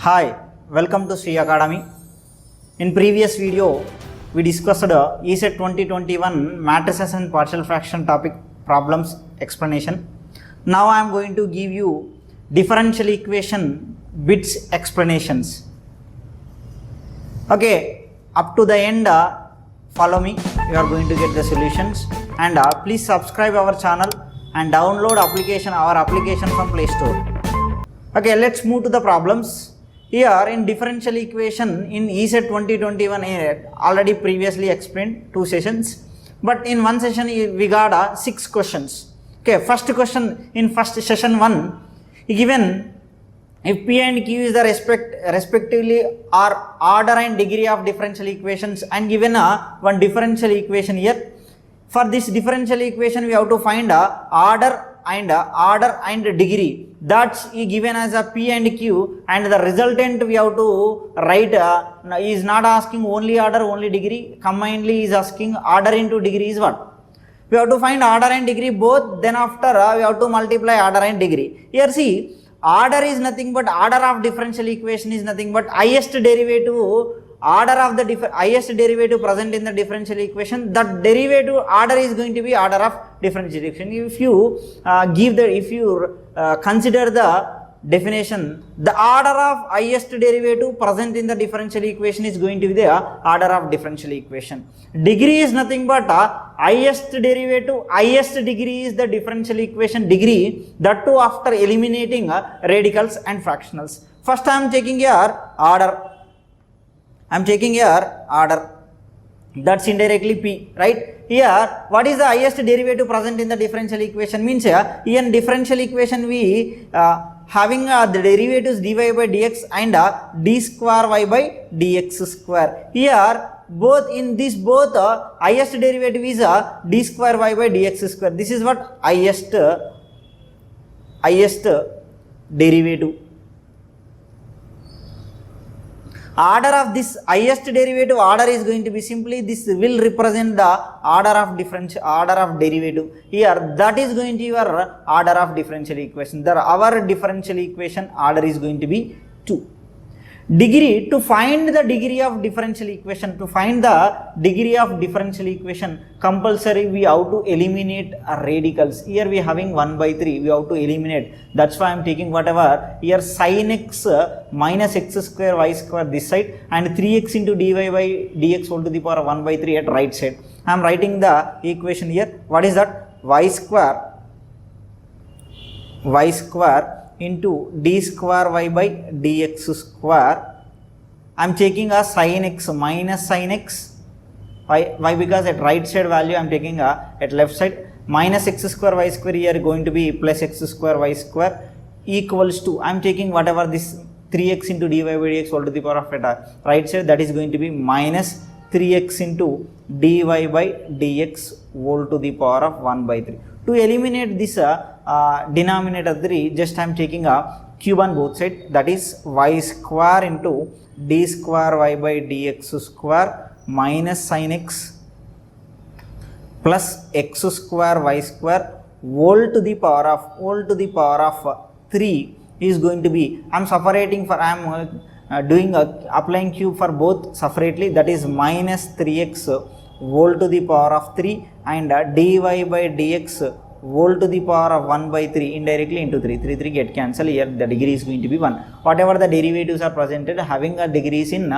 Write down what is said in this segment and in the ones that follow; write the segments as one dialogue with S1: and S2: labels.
S1: Hi, welcome to Sri Academy. In previous video, we discussed ESET 2021 matrices and partial fraction topic problems explanation. Now I am going to give you differential equation bits explanations. Okay, up to the end, follow me. You are going to get the solutions, and please subscribe our channel and download our application from Play Store. Okay, let's move to the problems. Here in differential equation in ESET 2021, already previously explained 2 sessions, but in one session we got 6 questions. Okay, first question in first session 1, given if P and Q is the respectively are order and degree of differential equations, and given one differential equation here. For this differential equation we have to find order and degree. That's given as a P and Q, and the resultant we have to write is not asking only order only degree, combinedly is asking order into degree is what? We have to find order and degree both, then after we have to multiply order and degree. Here see, order is nothing but order of differential equation is nothing but highest derivative order of the highest derivative present in the differential equation. That derivative order is going to be order of differential equation. If you consider the definition, the order of highest derivative present in the differential equation is going to be the order of differential equation. Degree is nothing but highest derivative, highest degree is the differential equation degree, that too after eliminating radicals and fractionals. First I am taking here order. That's indirectly P, right? Here, what is the highest derivative present in the differential equation? Means here, in differential equation we having the derivatives dy by dx and d square y by dx square. Here, both highest derivative is d square y by dx square. This is what highest derivative. Order of this highest derivative order is going to be simply, this will represent the order of derivative. Here that is going to be your order of differential equation. Our differential equation order is going to be 2. Degree, to find the degree of differential equation, compulsory we have to eliminate radicals. Here we are having 1 by 3, we have to eliminate. That's why I am taking whatever here sin x minus x square y square this side, and 3x into dy by dx whole to the power of 1 by 3 at right side. I am writing the equation here. What is that? y square into d square y by dx square. I am taking a sin x minus sin x. Why? Because at right side value I am taking at left side, minus x square y square here going to be plus x square y square equals to, I am taking whatever this 3x into dy by dx whole to the power of right side, that is going to be minus 3x into dy by dx whole to the power of 1 by 3. To eliminate this denominator 3, just I am taking a cube on both sides, that is y square into d square y by dx square minus sin x plus x square y square whole to the power of 3 is going to be, I am separating for, I am applying cube for both separately, that is minus 3x whole to the power of 3 and dy by dx whole to the power of 1 by 3 indirectly into 3 get cancelled. Here the degree is going to be 1. Whatever the derivatives are presented having a degrees in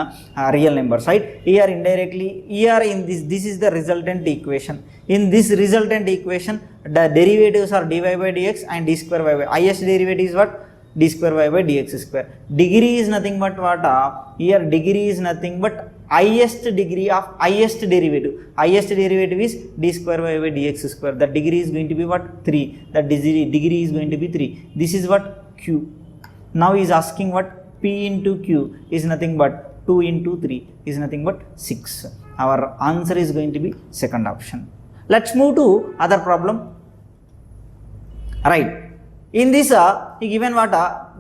S1: real numbers, right? Here indirectly, here in this is the resultant equation. In this resultant equation, the derivatives are dy by dx and d square y by, highest derivative is what? D square y by dx square. Degree is nothing but what? Here degree is nothing but highest degree of highest derivative. Highest derivative is d square y by dx square. The degree is going to be what? 3. The degree is going to be 3. This is what? Q. Now he is asking what? P into Q is nothing but 2 into 3 is nothing but 6. Our answer is going to be second option. Let's move to other problem. Right. In this, he given what?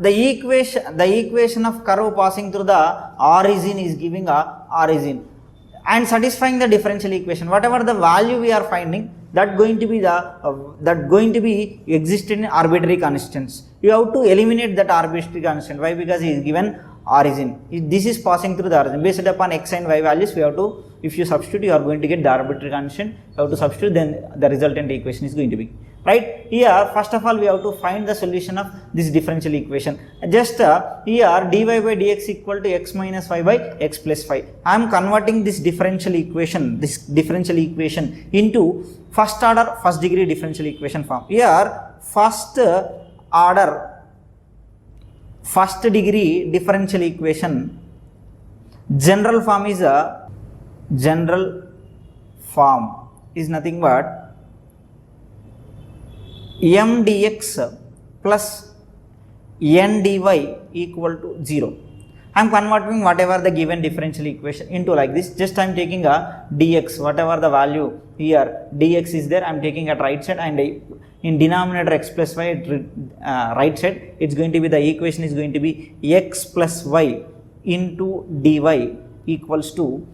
S1: The equation of curve passing through the origin is giving a origin and satisfying the differential equation. Whatever the value we are finding, that going to be exist in arbitrary constants. You have to eliminate that arbitrary constant. Why? Because he is given origin. This is passing through the origin. Based upon x and y values, we have to, if you substitute, you are going to get the arbitrary constant. You have to substitute, then the resultant equation is going to be. Right, here first of all we have to find the solution of this differential equation. Just here dy by dx equal to x minus y by x plus 5. I am converting this differential equation into first order first degree differential equation form. Here first order first degree differential equation general form is nothing but m dx plus n dy equal to 0. I am converting whatever the given differential equation into like this. Just I am taking a dx, whatever the value here dx is there, I am taking at right side, and in denominator x plus y at right side, it's going to be, the equation is going to be x plus y into dy equals to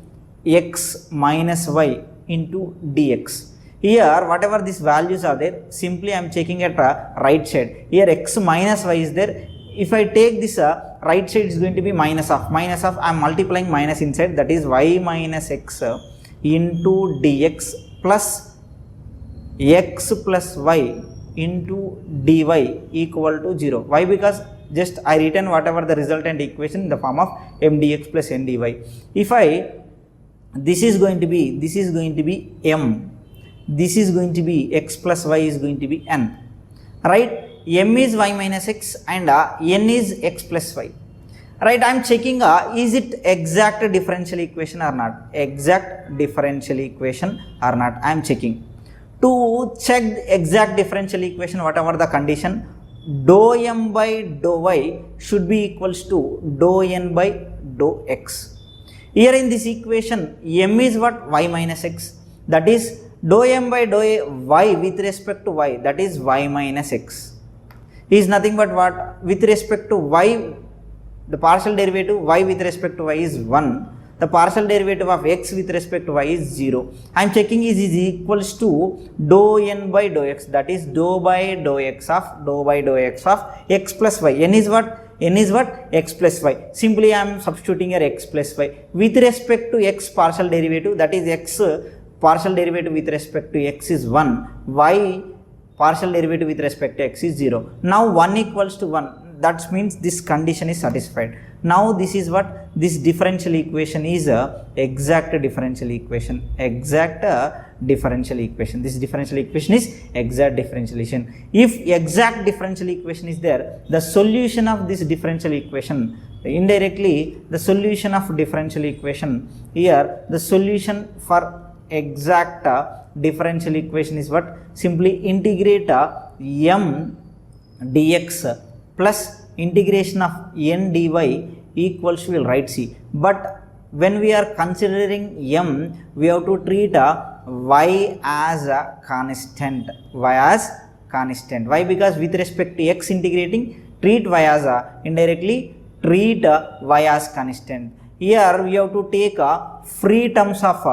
S1: x minus y into dx. Here whatever these values are there, simply I am checking at right side. Here x minus y is there. If I take this right side, is going to be minus of I am multiplying minus inside, that is y minus x into dx plus x plus y into dy equal to 0. Why? Because just I written whatever the resultant equation in the form of m dx plus n dy. If this is going to be m, this is going to be x plus y is going to be n, right? M is y minus x and n is x plus y, right? I am checking is it exact differential equation or not, exact differential equation or not. I am checking. To check the exact differential equation, whatever the condition, dou m by dou y should be equals to dou n by dou x. Here in this equation, m is what? Y minus x, that is dou m by dou y with respect to y, that is y minus x, is nothing but what? With respect to y, the partial derivative y with respect to y is 1, the partial derivative of x with respect to y is 0. I am checking is equals to dou n by dou x, that is dou by dou x of x plus y. N is what? N is what? X plus y. Simply I am substituting here x plus y with respect to x partial derivative, that is x partial derivative with respect to x is 1, y partial derivative with respect to x is 0. Now 1 equals to 1, that means this condition is satisfied. Now this is what? This differential equation is a exact differential equation. This differential equation is exact differential equation. If exact differential equation is there, the solution of this differential equation, indirectly the solution of differential equation, here the solution for exact differential equation is what? Simply integrate m dx plus integration of n dy equals, we will write c. But when we are considering m, we have to treat y as a constant. Why? Because with respect to x integrating, treat y as indirectly treat y as constant. Here we have to take free terms of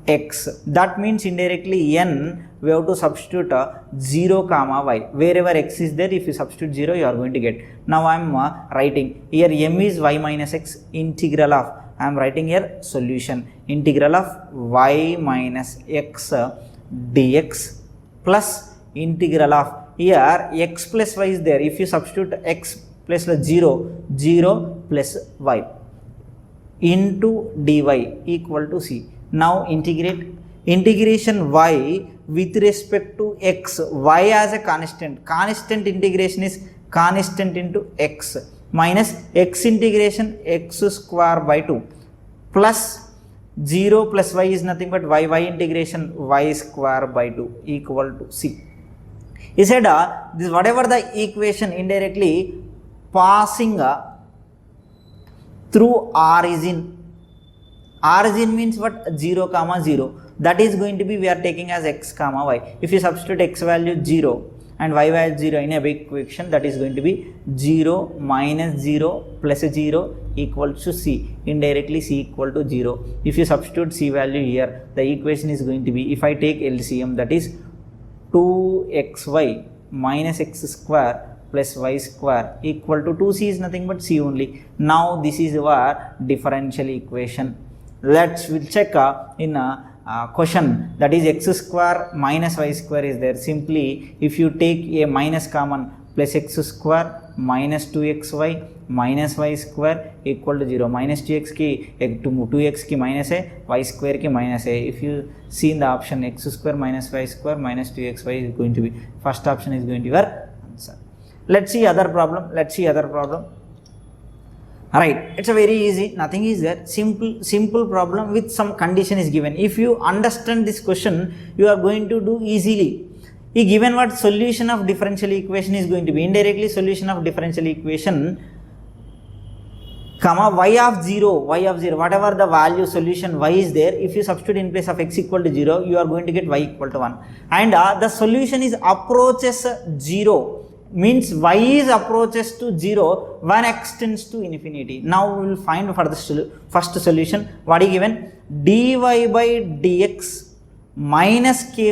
S1: x, that means indirectly n we have to substitute 0 comma y. Wherever x is there, if you substitute 0, you are going to get. Now I am writing here m is y minus x, integral of, I am writing here solution, integral of y minus x dx plus integral of, here x plus y is there, if you substitute x plus 0 plus y into dy equal to c. Now integration y with respect to x, y as a constant integration is constant into x, minus x integration x square by 2 plus 0 plus y is nothing but y integration y square by 2 equal to c. He said this whatever the equation indirectly passing through origin means what? 0 comma 0, that is going to be, we are taking as x comma y. If you substitute x value 0 and y value 0 in a big equation, that is going to be 0 minus 0 plus 0 equals to c, indirectly c equal to 0. If you substitute c value here, the equation is going to be, if I take LCM, that is 2xy minus x square plus y square equal to 2c is nothing but c only. Now this is our differential equation. We'll check in a question, that is x square minus y square is there. Simply if you take a minus common, plus x square minus 2xy minus y square equal to 0. Minus 2x ki 2x ki minus hai, y square ki minus hai. If you see in the option x square minus y square minus 2xy is going to be, first option is going to be your answer. Let's see other problem. Alright, it's a very easy, nothing is there, simple problem with some condition is given. If you understand this question, you are going to do easily. He given what solution of differential equation is going to be, indirectly solution of differential equation, comma y of 0, whatever the value solution y is there, if you substitute in place of x equal to 0, you are going to get y equal to 1. And the solution is approaches 0. Means y is approaches to 0 when x tends to infinity. Now we will find for the first solution. What is given? Dy by dx minus ky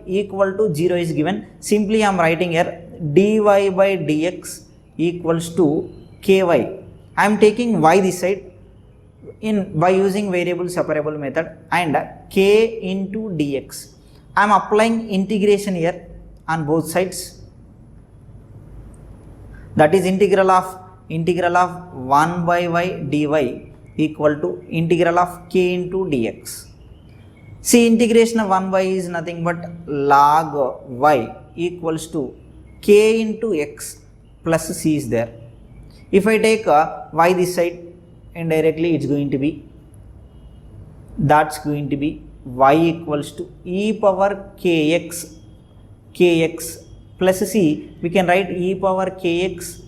S1: equal to 0 is given. Simply I am writing here dy by dx equals to ky. I am taking y this side by using variable separable method, and k into dx. I am applying integration here on both sides. That is integral of 1 by y dy equal to integral of k into dx. See, integration of 1 by is nothing but log y equals to k into x plus c is there. If I take y this side, indirectly it's going to be, that's going to be y equals to e power kx plus c. We can write e power kx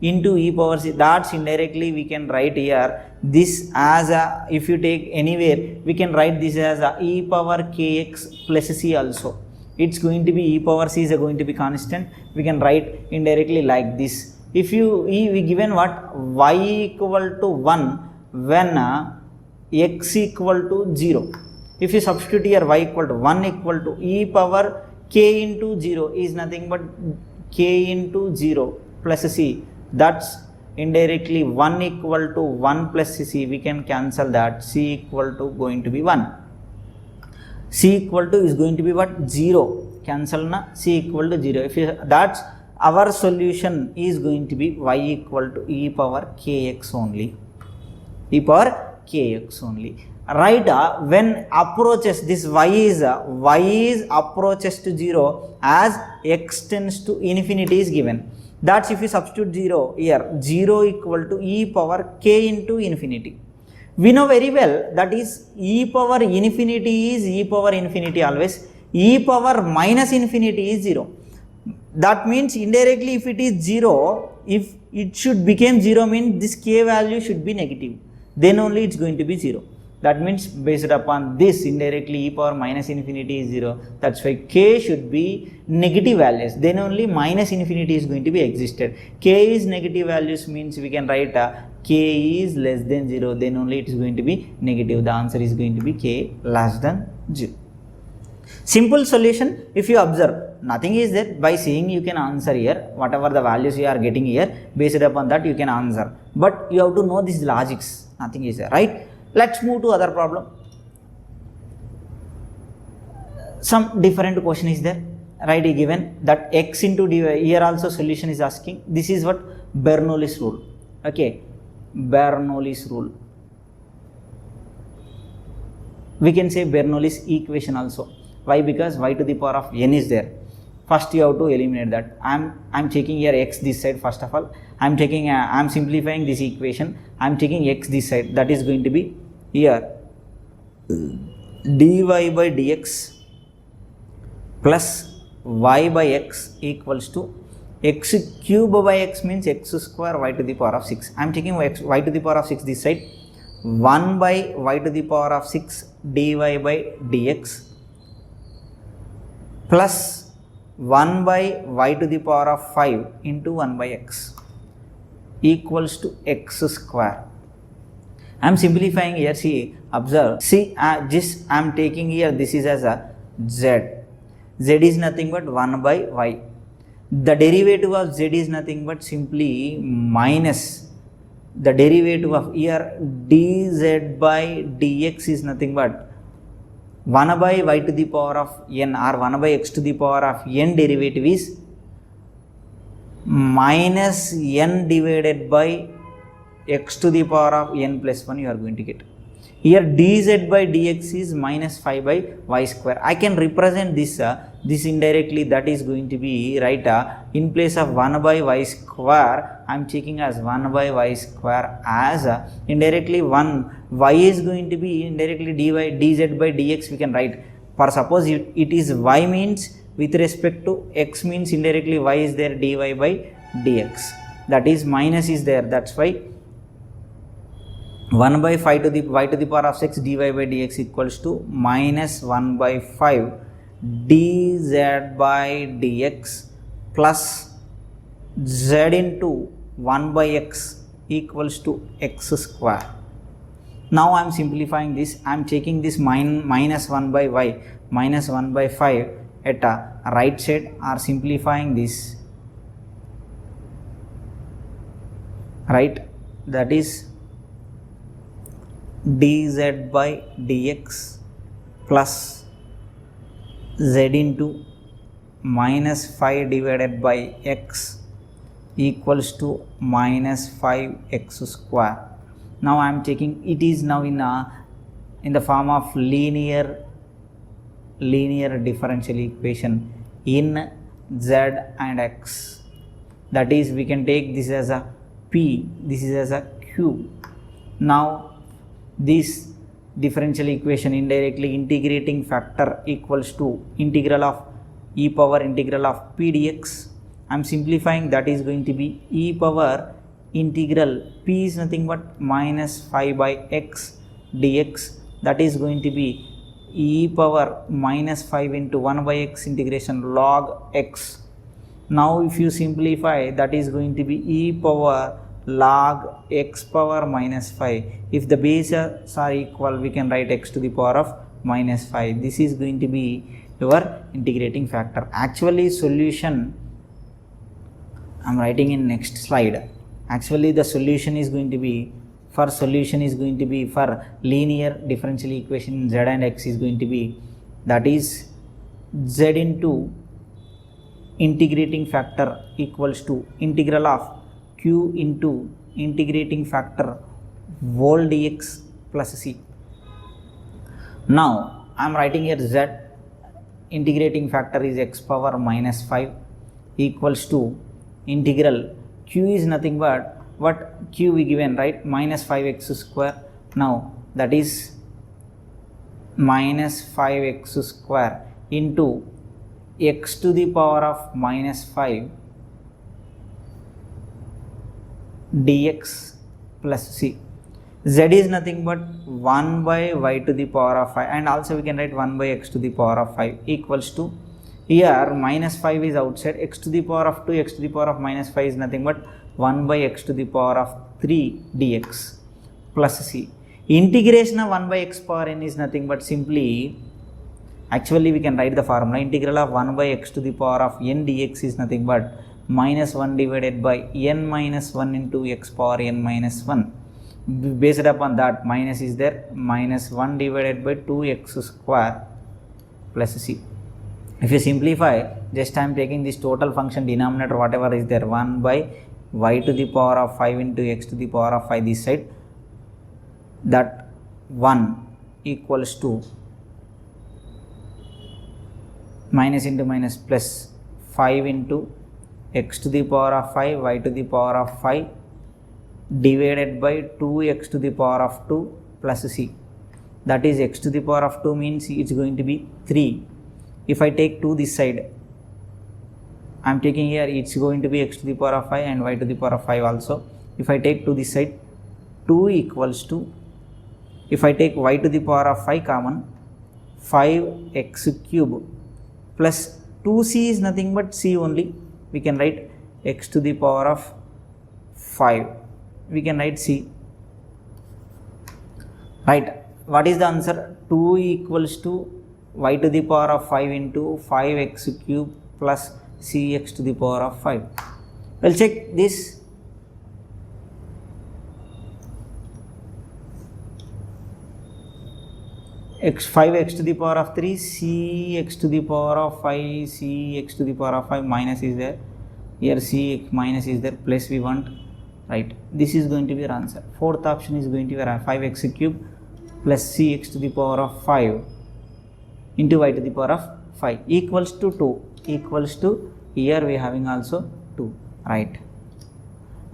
S1: into e power c. That's indirectly we can write here this as a, if you take anywhere, we can write this as a e power kx plus c also. It's going to be e power c is going to be constant. We can write indirectly like this. If you we given what y equal to 1 when x equal to 0. If you substitute here y equal to 1 equal to e power k into 0 is nothing but k into 0 plus c. That's indirectly 1 equal to 1 plus c. We can cancel that. C equal to going to be 1. C equal to is going to be what? 0. Cancel na. C equal to 0. If you, that's our solution is going to be y equal to e power kx only. E power kx only. Right, when approaches this y is approaches to 0 as x tends to infinity is given. That's if you substitute 0 here, 0 equal to e power k into infinity. We know very well that is e power infinity is e power infinity always. E power minus infinity is 0. That means indirectly if it is 0, if it should become 0 means this k value should be negative. Then only it's going to be 0. That means based upon this indirectly e power minus infinity is 0. That's why k should be negative values. Then only minus infinity is going to be existed. K is negative values means we can write k is less than 0. Then only it is going to be negative. The answer is going to be k less than 0. Simple solution. If you observe, nothing is there. By seeing you can answer here. Whatever the values you are getting here, based upon that you can answer. But you have to know these logics. Nothing is there, right? Let's move to other problem. Some different question is there, right? Given that x into dy, here also solution is asking. This is what Bernoulli's rule. Okay, Bernoulli's rule. We can say Bernoulli's equation also. Why? Because y to the power of n is there. First you have to eliminate that. I'm taking here x this side first of all. I'm simplifying this equation. I'm taking x this side. That is going to be here dy by dx plus y by x equals to x cube by x means x square y to the power of 6. I'm taking y to the power of 6 this side. 1 by y to the power of 6 dy by dx plus 1 by y to the power of 5 into 1 by x equals to x square. I am simplifying here. See, observe. See, just I am taking here this is as a z. Z is nothing but 1 by y. The derivative of z is nothing but simply minus the derivative of here dz by dx is nothing but 1 by y to the power of n or 1 by x to the power of n derivative is minus n divided by x to the power of n plus 1 you are going to get. Here dz by dx is minus 5 by y square. I can represent this indirectly, that is going to be right in place of 1 by y square I am taking as 1 by y square as indirectly 1 y is going to be indirectly dz by dx we can write. For suppose it is y means with respect to x means indirectly y is there dy by dx, that is minus is there, that's why 1 by 5 to the y to the power of 6 dy by dx equals to minus 1 by 5 dz by dx plus z into 1 by x equals to x square. Now I am simplifying this, I am taking this minus 1 by y minus 1 by 5 at right side or simplifying this, right, that is dz by dx plus z into minus 5 divided by x equals to minus 5x square. Now I am taking it is now in the form of linear differential equation in z and x, that is we can take this as a p, this is as a q. Now this differential equation indirectly integrating factor equals to integral of e power integral of p dx. I am simplifying, that is going to be e power integral p is nothing but minus 5 by x dx, that is going to be e power minus 5 into 1 by x integration log x. Now if you simplify, that is going to be e power log x power minus 5. If the bases are equal we can write x to the power of minus 5. This is going to be your integrating factor. Actually solution I am writing in next slide. Actually the solution is going to be for linear differential equation z and x is going to be, that is z into integrating factor equals to integral of q into integrating factor whole dx plus c. Now I am writing here z integrating factor is x power minus 5 equals to integral q is nothing but what q we given, right, minus 5x square. Now that is minus 5x square into x to the power of minus 5 dx plus c. Z is nothing but 1 by y to the power of 5, and also we can write 1 by x to the power of 5 equals to, here minus 5 is outside, x to the power of 2, x to the power of minus 5 is nothing but 1 by x to the power of 3 dx plus c. Integration of 1 by x power n is nothing but simply, actually we can write the formula, integral of 1 by x to the power of n dx is nothing but minus 1 divided by n minus 1 into x power n minus 1. Based upon that, minus is there, minus 1 divided by 2x square plus c. If you simplify, just I am taking this total function denominator whatever is there, 1 by y to the power of 5 into x to the power of 5 this side, that 1 equals to minus into minus plus 5 into x to the power of 5 y to the power of 5 divided by 2x to the power of 2 plus c. That is x to the power of 2 means it's going to be 3. If I take 2 this side, I am taking here, it's going to be x to the power of 5 and y to the power of 5 also. If I take 2 this side, 2 equals to, if I take y to the power of 5 common, 5x cube plus 2c is nothing but c only. We can write x to the power of 5. We can write c. Right. What is the answer? 2 equals to y to the power of 5 into 5x cube plus cx to the power of 5. We'll check this. X to the power of 3, cx to the power of 5, cx to the power of 5 minus is there. Here cx minus is there, plus we want, right? This is going to be our answer. Fourth option is going to be 5x cube plus cx to the power of 5 into y to the power of 5 equals to 2, equals to, here we are having also 2, right?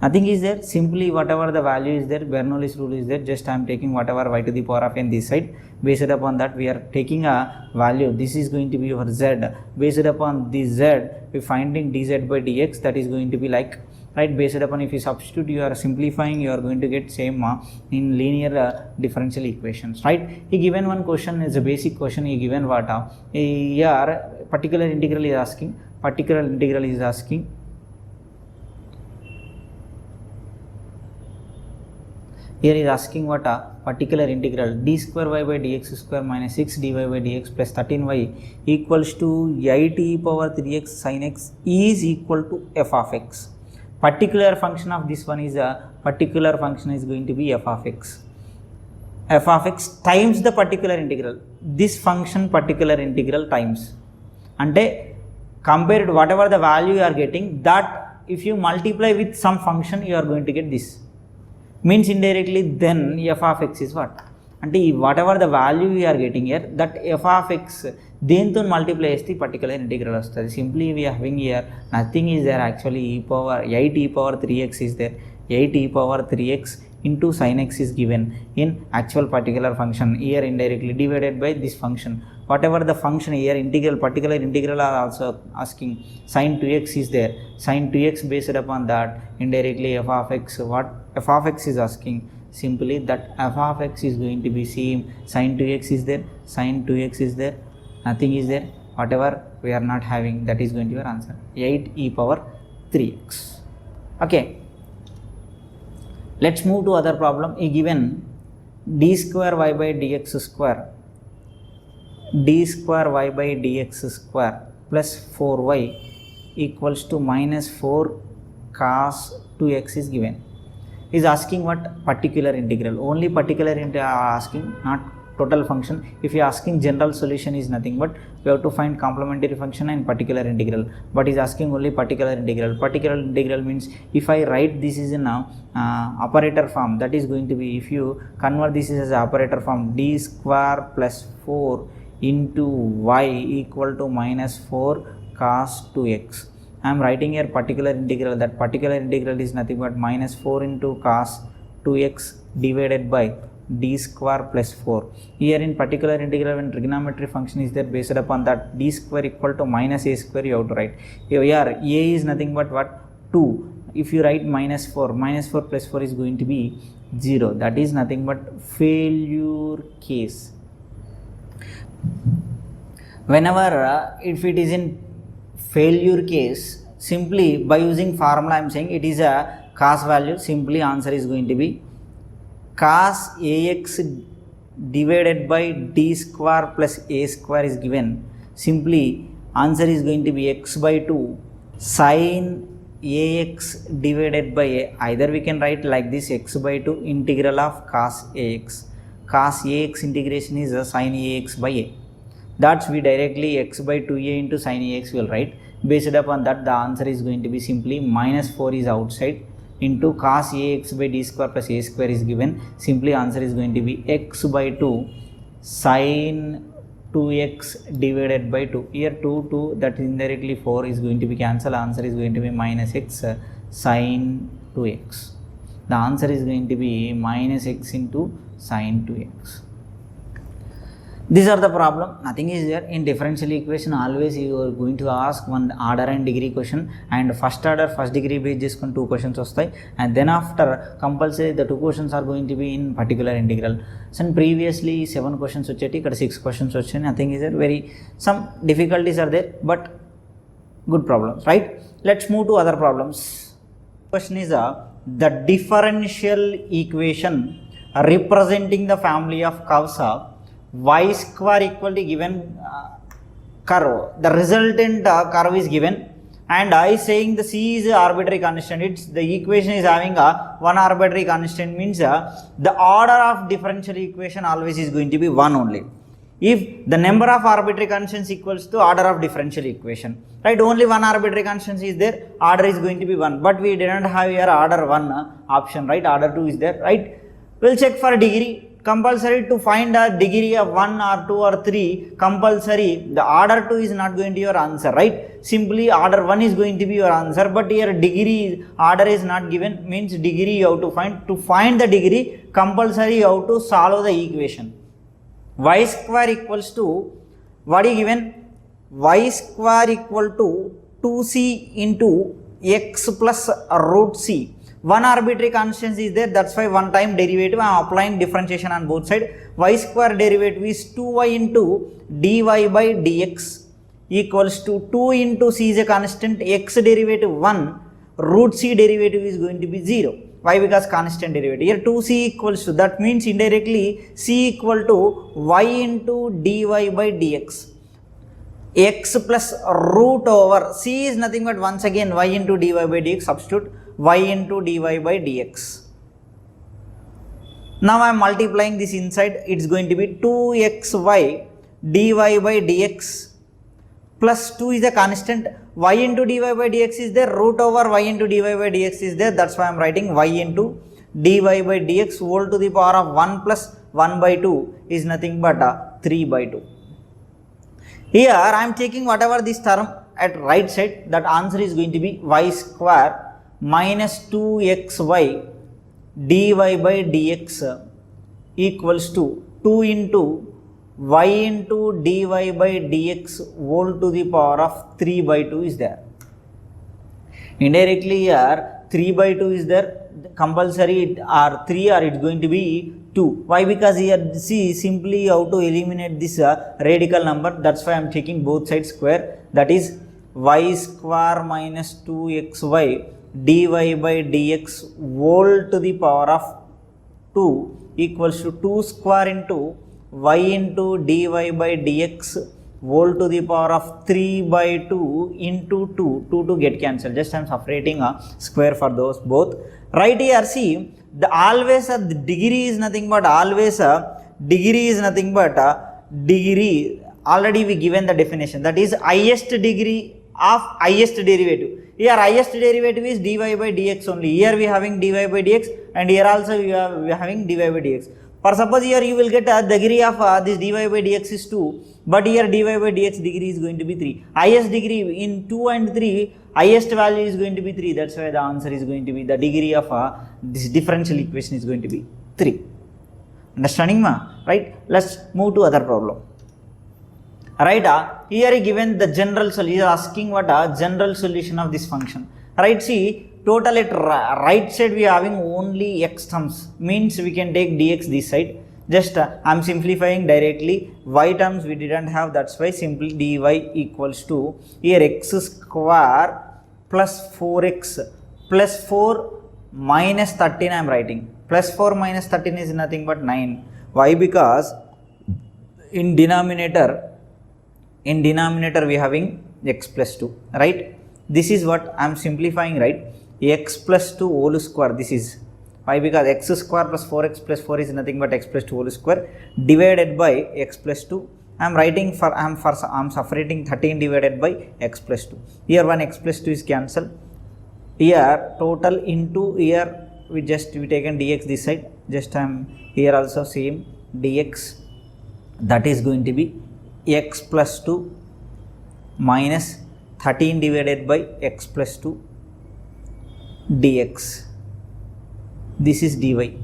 S1: Nothing is there, simply whatever the value is there, Bernoulli's rule is there, just I am taking whatever y to the power of n this side, based upon that we are taking a value, this is going to be your z, based upon this z, we finding dz by dx, that is going to be like, right, based upon if you substitute, you are simplifying, you are going to get same in linear differential equations, right? He given one question is a basic question, he given what, here particular integral is asking, here is asking what a particular integral d square y by dx square minus 6 dy by dx plus 13y equals to 8 e power 3x sin x is equal to f of x. Particular function of this one is particular function is going to be f of x times the particular integral. This function particular integral times, ante compared to whatever the value you are getting, that if you multiply with some function, you are going to get this. Means indirectly then f of x is what? And whatever the value we are getting here, that f of x then multiply is the particular integral. Simply we are having here nothing is there, actually e power 8 e power 3x is there, 8 e power 3x into sin x is given in actual particular function, here indirectly divided by this function. Whatever the function here, integral, particular integral are also asking, sin 2x is there, sin 2x based upon that, indirectly f of x, what f of x is asking, simply that f of x is going to be same, sin 2x is there, sin 2x is there, nothing is there, whatever we are not having, that is going to be our answer, 8 e power 3x. Okay, let's move to other problem. He given d square y by dx square, d square y by dx square plus 4y equals to minus 4 cos 2x is given. Is asking what? Particular integral, only particular integral asking, not total function. If you are asking general solution is nothing but we have to find complementary function and particular integral, but is asking only particular integral. Particular integral means if I write this is in now operator form, that is going to be, if you convert this as operator form, d square plus 4 into y equal to minus 4 cos 2x. I am writing here particular integral, that particular integral is nothing but minus 4 into cos 2x divided by d square plus 4. Here in particular integral, when trigonometry function is there, based upon that d square equal to minus a square, you have to write. Here a is nothing but what? 2. If you write minus 4 plus 4 is going to be 0. That is nothing but failure case. Whenever if it is in failure case, simply by using formula I am saying it is a cos value, simply answer is going to be cos ax divided by d square plus a square is given. Simply answer is going to be x by 2 sin ax divided by a. Either we can write like this, x by 2 integral of cos ax. Cos ax integration is a sin ax by a. That's we directly x by 2a into sin ax will write. Based upon that, the answer is going to be simply minus 4 is outside into cos ax by d square plus a square is given. Simply answer is going to be x by 2 sin 2x divided by 2. Here 2 that indirectly 4 is going to be cancelled. Answer is going to be minus x sin 2x. The answer is going to be minus x into sin 2x. These are the problem, nothing is there. In differential equation always you are going to ask one order and degree question, and first order first degree based చేసుకొని 2 questions వస్తాయి, and then after compulsory the 2 questions are going to be in particular integral. So previously 7 questions వచ్చేటి, ఇక్కడ 6 questions వచ్చాయి. Nothing is there, very some difficulties are there but good problems, right? Let's move to other problems. Question is the differential equation representing the family of curves of y square equal to given curve. The resultant curve is given and I is saying the C is arbitrary constant. It's the equation is having a one arbitrary constant, means the order of differential equation always is going to be 1 only. If the number of arbitrary constants equals to order of differential equation, right, only one arbitrary constant is there, order is going to be 1, but we didn't have here order 1 option, right, order 2 is there, right. We'll check for degree. Compulsory to find a degree of 1 or 2 or 3, compulsory the order 2 is not going to be your answer, right, simply order 1 is going to be your answer, but here degree order is not given, means degree you have to find the degree, compulsory you have to solve the equation. Y square equals to, what is given, y square equal to 2c into x plus root c. One arbitrary constant is there, that's why one time derivative I am applying differentiation on both sides. Y square derivative is 2y into dy by dx equals to 2 into c is a constant, x derivative 1, root c derivative is going to be 0. Why? Because constant derivative. Here 2c equals to, that means indirectly c equal to y into dy by dx. X plus root over, c is nothing but once again y into dy by dx, substitute y into dy by dx. Now I am multiplying this inside, it's going to be 2xy dy by dx plus 2 is a constant, y into dy by dx is there, root over y into dy by dx is there, that's why I am writing y into dy by dx whole to the power of 1 plus 1 by 2 is nothing but 3 by 2. Here I am taking whatever this term at right side, that answer is going to be y square minus 2xy dy by dx equals to 2 into y into dy by dx whole to the power of 3 by 2 is there. Indirectly here 3 by 2 is there, compulsory or 3 or it's going to be 2. Why? Because here see simply how to eliminate this radical number, that's why I am taking both sides square, that is y square minus 2xy dy by dx whole to the power of 2 equals to 2 square into y into dy by dx whole to the power of 3 by 2 into 2 to get cancelled. Just I am separating a square for those both. Right here see, the always the degree is nothing but degree, already we given the definition, that is highest degree of highest derivative. Here highest derivative is dy by dx only, here we are having dy by dx and here also we are having dy by dx. For suppose here you will get a degree of this dy by dx is 2, but here dy by dx degree is going to be 3. Highest degree in 2 and 3, highest value is going to be 3, that's why the answer is going to be, the degree of this differential equation is going to be 3. Understanding ma? Right? Let's move to other problem. Right, here given the general solution, asking what general solution of this function. Right, see total at right side we are having only x terms, means we can take dx this side. Just I am simplifying directly, y terms we didn't have, that's why simply dy equals to, here x square plus 4x plus 4 minus 13 I am writing, plus 4 minus 13 is nothing but 9. Why? Because in denominator we having x plus 2, right? This is what I am simplifying, right? X plus 2 whole square, this is, why? Because x square plus 4x plus 4 is nothing but x plus 2 whole square divided by x plus 2. I am writing for, I am separating 13 divided by x plus 2. Here one x plus 2 is cancelled. Here total into, here we taken dx this side, just I am here also same dx, that is going to be x plus 2 minus 13 divided by x plus 2 dx. This is dy.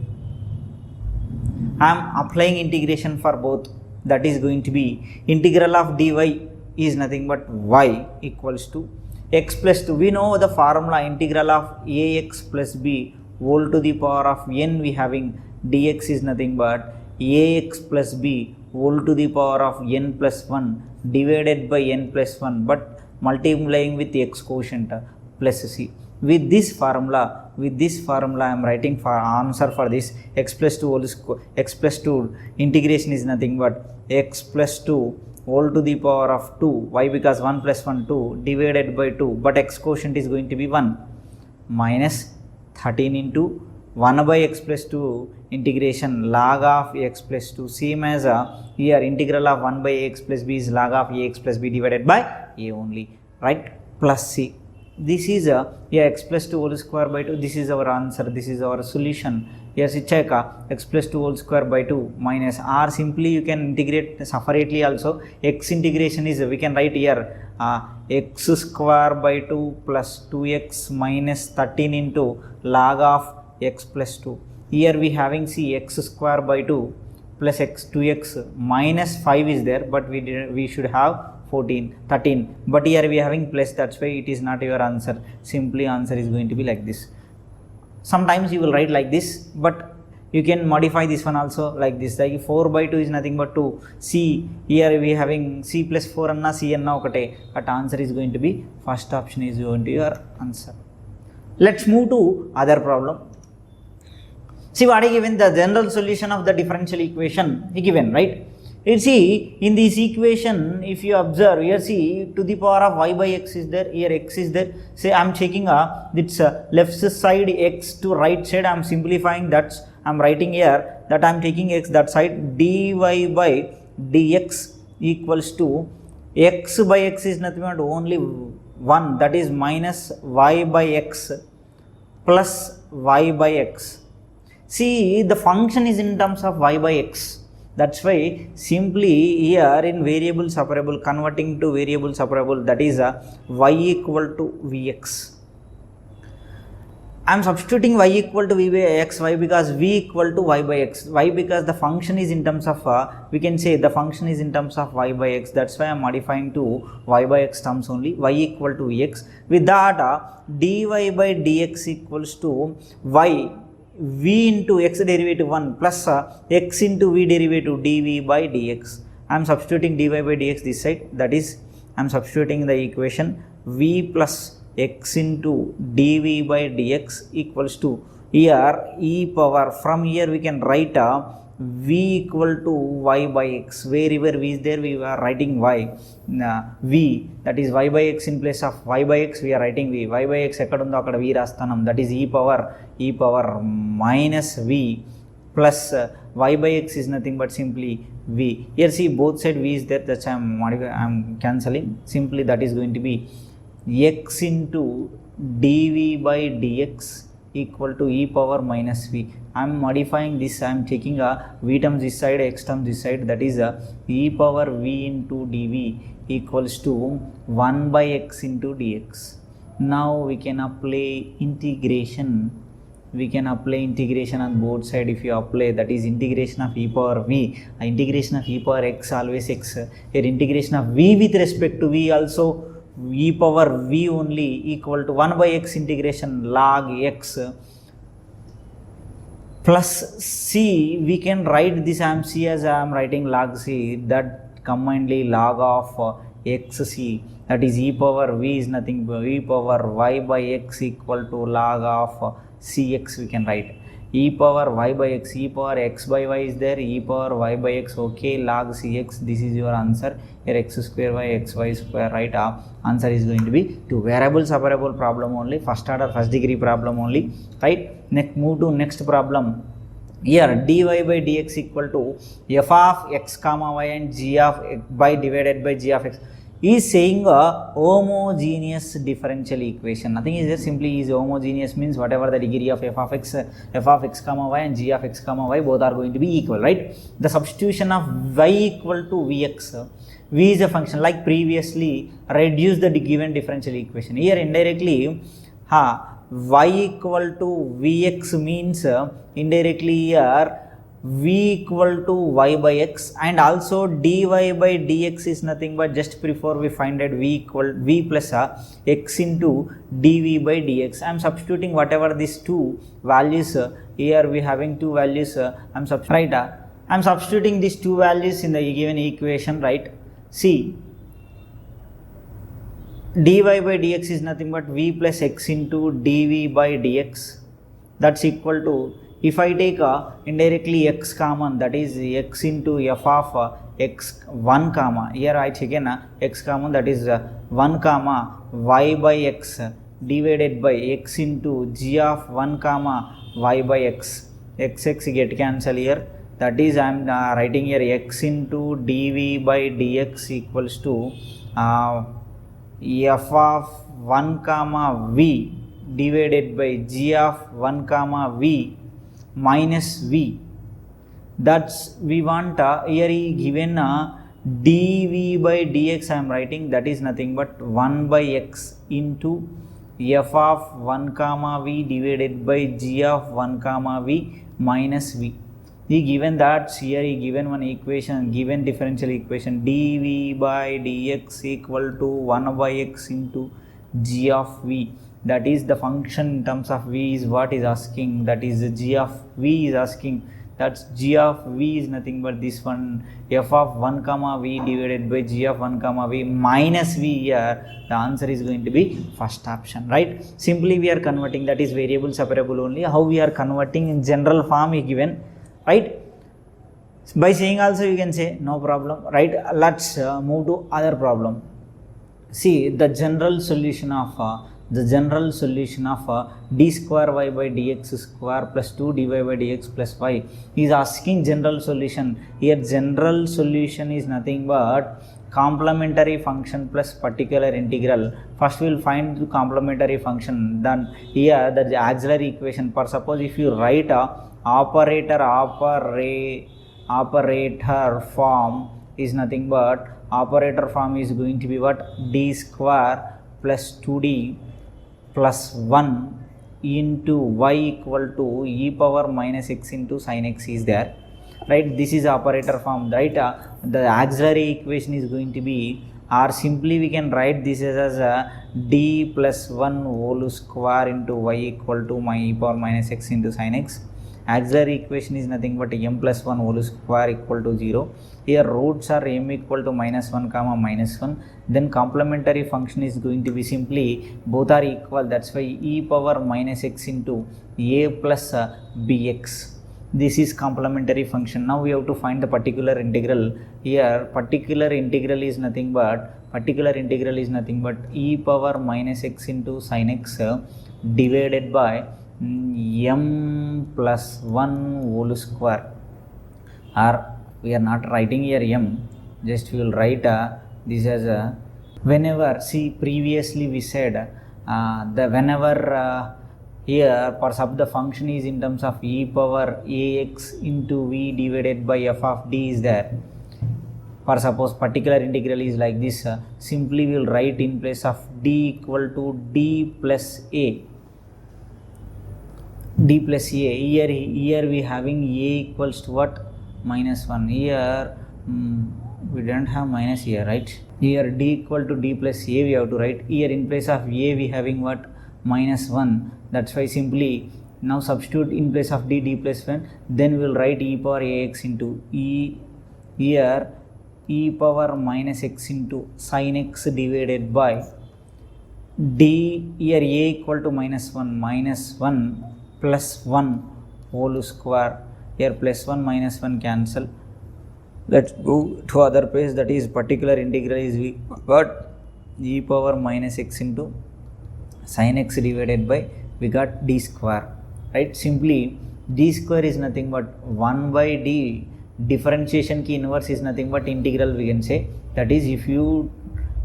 S1: I am applying integration for both, that is going to be integral of dy is nothing but y equals to x plus 2. We know the formula, integral of ax plus b whole to the power of n, we having dx is nothing but ax plus b whole to the power of n plus 1 divided by n plus 1, but multiplying with x quotient plus c. With this formula I am writing for answer for this x plus 2 whole square, x plus 2 integration is nothing but x plus 2 whole to the power of 2, why? Because 1 plus 1 2 divided by 2, but x quotient is going to be 1, minus 13 into 1 by x plus 2 integration log of x plus 2, same as here integral of 1 by x plus b is log of ax plus b divided by a only, right? Plus c, this is x plus 2 whole square by 2, this is our answer, this is our solution. Yes, check x plus 2 whole square by 2 minus r, simply you can integrate separately also. X integration is, we can write here x square by 2 plus 2x minus 13 into log of x plus 2. Here we having see x square by 2 plus x 2x minus 5 is there, but we should have 13, but here we are having plus, that's why it is not your answer. Simply answer is going to be like this. Sometimes you will write like this, but you can modify this one also like this, like 4 by 2 is nothing but 2. C, here we having c plus 4 anna c anna okate, but answer is going to be first option is going to be your answer. Let's move to other problem. See what is given, the general solution of the differential equation is given, right? You see in this equation, if you observe here, see to the power of y by x is there, here x is there. Say I am checking this left side x to right side, I am simplifying, that's I am writing here that I am taking x that side, dy by dx equals to x by x is nothing but only 1, that is minus y by x plus y by x. See the function is in terms of y by x, that's why simply here in variable separable, converting to variable separable, that is y equal to vx. I am substituting y equal to v by x, why? Because v equal to y by x, why? Because the function is in terms of we can say the function is in terms of y by x, that's why I am modifying to y by x terms only, y equal to vx. With that dy by dx equals to y v into x derivative 1 plus x into v derivative dv by dx. I am substituting dy by dx this side, that is I am substituting the equation v plus x into dv by dx equals to, here e power, from here we can write v equal to y by x, wherever v is there we are writing y, v, that is y by x in place of y by x we are writing v, y by x ekkadundo akkada v rastanam, that is e power minus v plus y by x is nothing but simply v. Here see both side v is there, that's I am cancelling, simply that is going to be x into dv by dx equal to e power minus v. I am modifying this, I am taking v terms this side, x terms this side, that is e power v into dv equals to 1 by x into dx. Now we can apply integration, on both side. If you apply, that is integration of e power v, integration of e power x always x, here integration of v with respect to v also e power v only equal to 1 by x integration log x plus c, we can write this, I am c as I am writing log c, that combinedly log of xc, that is e power v is nothing but e power y by x equal to log of cx, we can write e power y by x, e power x by y is there, e power y by x, okay, log cx, this is your answer. Here x square by xy square, right? Answer is going to be 2. Variable separable problem only, first order first degree problem only, right? Next, move to next problem. Here dy by dx equal to f of x comma y and g of x by divided by g of x is saying a homogeneous differential equation. Nothing is there, simply is homogeneous means whatever the degree of f of x comma y and g of x comma y both are going to be equal, right? The substitution of y equal to vx, v is a function like previously, reduce the given differential equation. Here indirectly y equal to vx means indirectly here v equal to y by x, and also dy by dx is nothing but just before we find that v plus x into dv by dx. I am substituting whatever these two values, here we having two values, I am substituting these two values in the given equation, right? See dy by dx is nothing but v plus x into dv by dx, that's equal to If I take indirectly x common, that is x into f of x 1 comma, here I taken x common, that is 1 comma y by x divided by x into g of 1 comma y by x. X get cancel here, that is I am writing here x into dv by dx equals to f of 1 comma v divided by g of 1 comma v minus v. That's we want here he given dv by dx I am writing, that is nothing but 1 by x into f of 1 comma v divided by g of 1 comma v minus v. He given that here he given one equation, given differential equation dv by dx equal to 1 by x into g of v, that is the function in terms of v is what is asking, that is the g of v is asking, that's g of v is nothing but this one f of 1 comma v divided by g of 1 comma v minus v. Here the answer is going to be first option, right? Simply we are converting, that is variable separable only. How we are converting in general form is given, right? By saying also you can say no problem, right? Let's move to other problem. See the general solution of d square y by dx square plus 2 dy by dx plus y is asking general solution. Here general solution is nothing but complementary function plus particular integral. First we will find the complementary function, then here the auxiliary equation. For suppose if you write a operator form is nothing but operator form is going to be what, d square plus 2d plus 1 into y equal to e power minus x into sin x is there, right? This is operator form, right? The auxiliary equation is going to be, or simply we can write this as a d plus 1 whole square into y equal to my e power minus x into sin x. Auxiliary equation is nothing but m plus 1 whole square equal to 0. Here roots are m equal to minus 1 comma minus 1. Then complementary function is going to be simply both are equal, that's why e power minus x into a plus bx. This is complementary function. Now we have to find the particular integral. Here particular integral is nothing but e power minus x into sin x divided by m plus 1 whole square, or we are not writing here m, just we will write this as a, whenever, see previously we said whenever here for sub the function is in terms of e power ax into v divided by f of d is there. For suppose particular integral is like this, simply we will write in place of d equal to d plus a. Here we having a equals to what, minus 1. Here we don't have minus here, right? Here d equal to d plus a we have to write. Here in place of a we having what, minus 1. That's why simply now substitute in place of d plus 1, then we will write e power ax into here e power minus x into sin x divided by d, here a equal to minus 1 plus 1 whole square. Here plus 1 minus 1 cancel. Let's go to other page, that is particular integral is we got e power minus x into sin x divided by, we got d square, right? Simply d square is nothing but 1 by d, differentiation key inverse is nothing but integral we can say, that is if you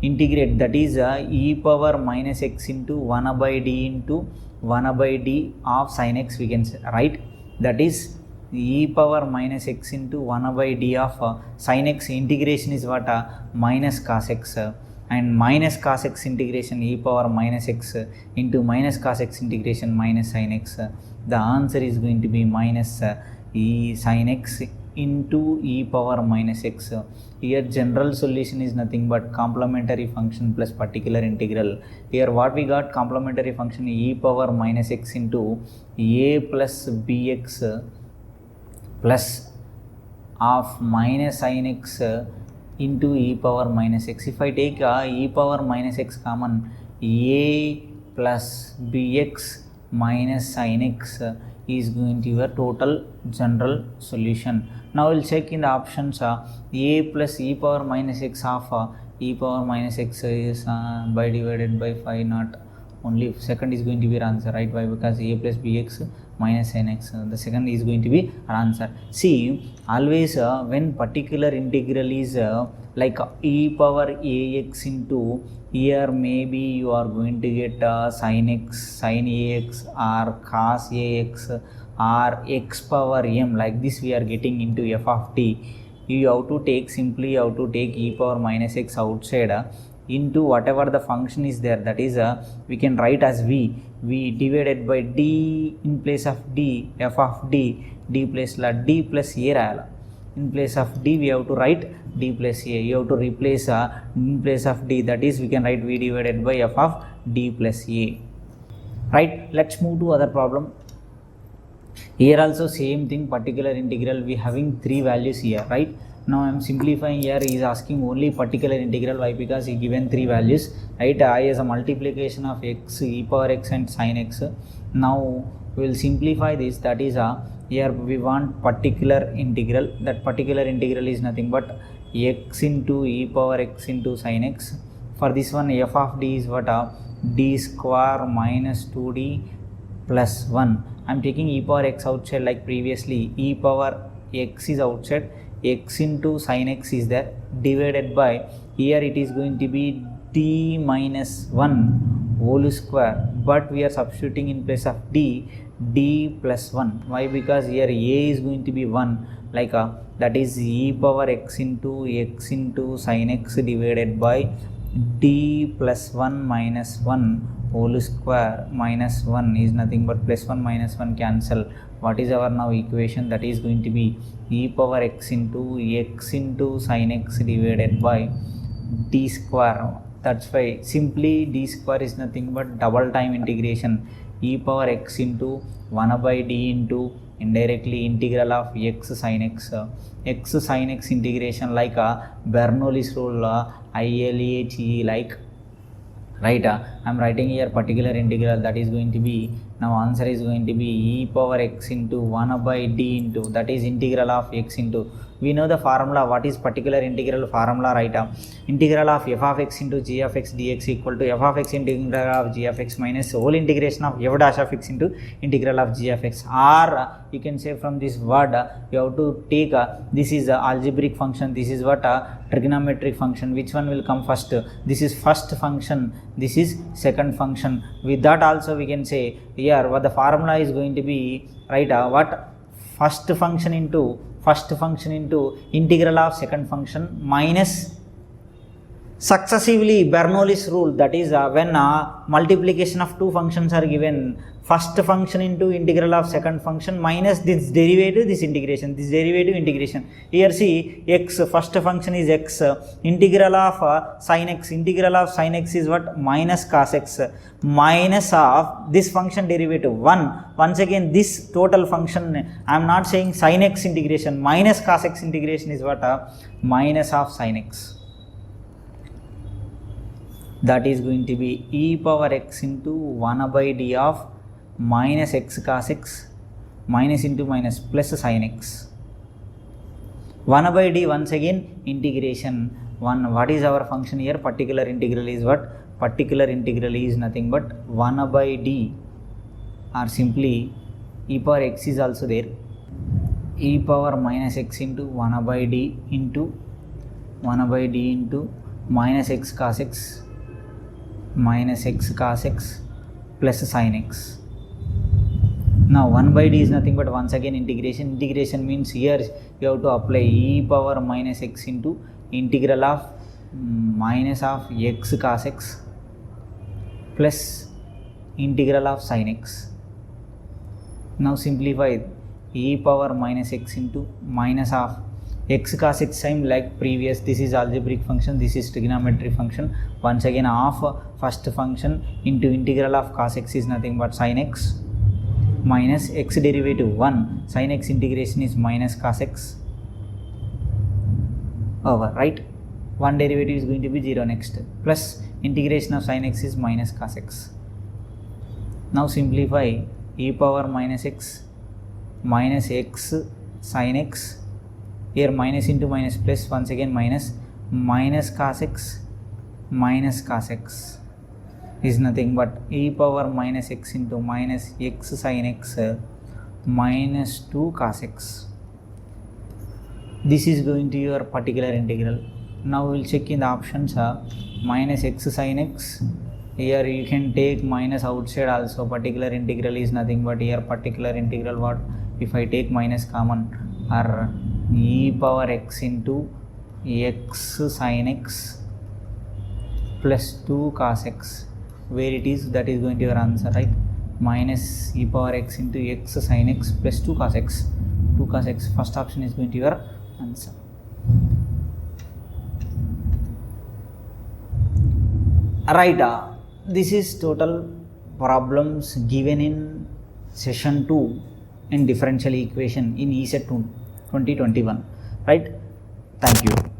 S1: integrate, that is e power minus x into 1 by d into 1 by d of sin x we can say, right? That is e power minus x into 1 by d of sin x integration is what, minus cos x, and minus cos x integration e power minus x into minus cos x integration minus sin x. The answer is going to be minus e sin x into e power minus x. Here general solution is nothing but complementary function plus particular integral. Here what we got, complementary function e power minus x into a plus bx plus of minus sin x into e power minus x. If I take e power minus x common, a plus bx minus sin x is going to be your total general solution. Now we'll check in the options a plus e power minus x half e power minus x is by divided by 5 not only second is going to be your answer, right? Why? Because a plus bx minus nx, the second is going to be our answer. See, always when particular integral is like e power ax into, here maybe you are going to get sin x, sin ax or cos ax or x power m, like this we are getting into f of t. You have to take simply you have to take e power minus x outside into whatever the function is there, that is we can write as v divided by d in place of d, f of d, d place la d plus a rayala. In place of d we have to write d plus a, you have to replace in place of d, that is we can write v divided by f of d plus a, right? Let's move to other problem. Here also same thing, particular integral, we having three values here, right? Now I am simplifying here, he is asking only particular integral. Why? Because he given three values, right? I as a multiplication of x, e power x and sin x. Now we will simplify this, that is here we want particular integral. That particular integral is nothing but x into e power x into sin x. For this one f of d is what? D square minus 2d plus 1. I am taking e power x outside like previously, e power x is outside, x into sin x is there, divided by, here it is going to be d minus 1 whole square, but we are substituting in place of d plus 1. Why? Because here a is going to be 1, like that is e power x into sin x divided by d plus 1 minus 1 whole square, minus 1 is nothing but plus 1 minus 1 cancel. What is our now equation? That is going to be e power x into sin x divided by d square. That's why simply d square is nothing but double time integration, e power x into 1 by d into indirectly integral of x sin x. X sin x integration like Bernoulli's rule, ILATE, like, right? I am writing here particular integral, that is going to be, now answer is going to be e power x into 1 by d into, that is integral of x into, we know the formula. What is particular integral formula, right? Integral of f of x into g of x dx equal to f of x into integral of g of x minus whole integration of f dash of x into integral of g of x. Or you can say from this word you have to take this is algebraic function, this is what trigonometric function. Which one will come first? This is first function, this is second function. With that also we can say here what the formula is going to be, right? What first function into integral of second function minus successively Bernoulli's rule, that is when multiplication of two functions are given, first function into integral of second function minus this derivative, this integration, this derivative integration. Here see x, first function is x, integral of sin x, integral of sin x is what? Minus cos x, minus of this function derivative 1. Once again this total function, I am not saying sin x integration, minus cos x integration is what? Minus of sin x. That is going to be e power x into 1 by d of minus x cos x, minus into minus plus sin x. 1 by d, once again integration 1. What is our function here? Particular integral is what? Particular integral is nothing but 1 by d, or simply e power x is also there, e power minus x into 1 by d into minus x cos x, minus x cos x plus sin x. Now 1 by d is nothing but once again integration. Integration means here you have to apply e power minus x into integral of minus of x cos x plus integral of sin x. Now simplify e power minus x into minus of x cos x, same like previous, this is algebraic function, this is trigonometric function. Once again of first function into integral of cos x is nothing but sin x minus x derivative 1, sin x integration is minus cos x over, right? One derivative is going to be 0 next, plus integration of sin x is minus cos x. Now simplify e power minus x minus x sin x, here minus into minus plus, once again minus cos x is nothing but e power minus x into minus x sin x minus 2 cos x. This is going to your particular integral. Now we will check in the options minus x sin x. Here you can take minus outside also. Particular integral is nothing but here particular integral what? If I take minus common, or e power x into x sin x plus 2 cos x. Where it is, that is going to your answer, right? Minus e power x into x sin x plus 2 cos x. 2 cos x, first option is going to your answer. Right, this is total problems given in session 2 in differential equation in ESET 2021, right? Thank you.